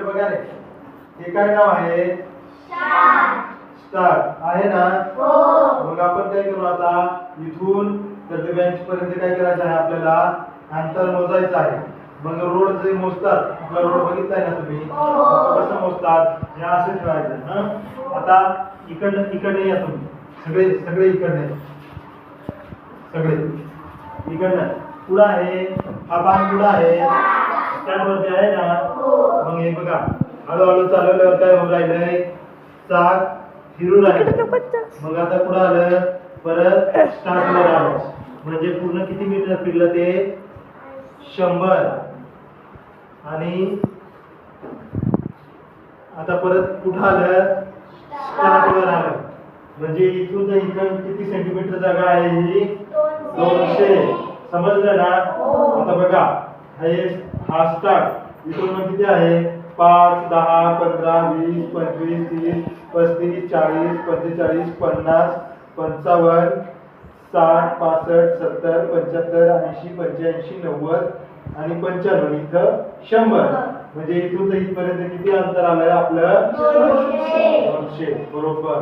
बघा रे, हे काय नाव आहे? स्टार आहे ना? मग आपण काय करू आता, इथून तर ते बेंच पर्यंत काय करायचं आहे आपल्याला? अंतर मोजायचं आहे. मग रोड जे मोजतात, आपला रोड बघितलाय ना तुम्ही, कसं मोजतात? हे असं ठेवायचं. आता इकडे या तुम्ही, सगळे सगळे इकडे, सगळे इकडनं पुढं आहे, हा बाण पुढं आहे, स्टँडवरती आहे ना? मग हे बघा, हळूहळू चालवल्यावर काय होऊन राहिलंय? चाक फिरून राहिलं. मग आता पुढं आलं, परत स्टार्टवर आलं, म्हणजे पूर्ण किती मीटर फिरलं ते? 100. आणि आता परत कुठं आलं? स्टार्टवर आलं, म्हणजे इथून तर इथं किती सेंटीमीटर जागा आहे ही? 200. समजलं ना? आता बघा, हा स्टार्ट इथून मग किती आहे? 5, 10, 15, 20, 25, 30, 35, 40, 45, 50, 55, 60, 65, 70, 75, 80, 85, 90 आणि 95, इथं 100. म्हणजे इथून तर इथपर्यंत किती अंतर आलंय आपलं? 200. बरोबर.